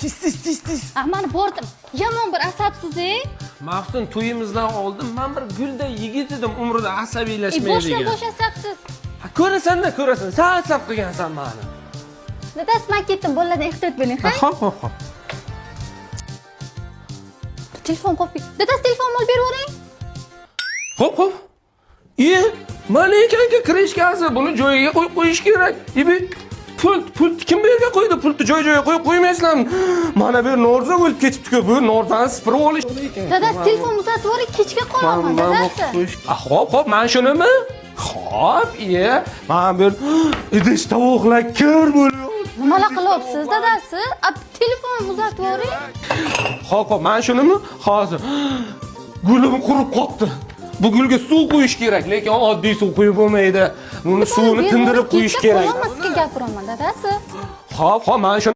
Tis. Mana bordim. Yomon bir asabsiz. Maftun to'yimizdan oldin men bir gulday yigit edim, umrida asabiylashmaydigan. Bosh asabsiz. Ko'rasan, sen asab qilgansan meni. Dadasi men ketdim, bolalardan ehtiyot bo'ling, ha? Hop. Telefon qo'yib. Dadasi telefonni olib berib yuboring. Hop. Mana ekanki kirishgasi, buni joyiga qo'yib qo'yish kerak. Pult kim bu yerga qo'ydi? Pultni joy-joyiga qo'yib qo'ymaysizlarmi? Mana bu norza bo'lib ketibdi-ku. Bu norzani sipirib olish. Dadasi telefon uzatib yuboring, kechga qolaman, dadasi. Hop, mana shunimi? Hop, mana bir idish tovuqlar kir bo'lib. Nimalar qilyapsiz, dadasi? Telefonni uzatib yuboring. Hop, mana shunimi? Hozir gulim qurib qoldi. Bu gulga suv qo'yish kerak, lekin oddiy suv qo'yib bo'lmaydi. Buni suvini tindirib qo'yish kerak. Sizga gapiraman, dadasi. Hop, mana shu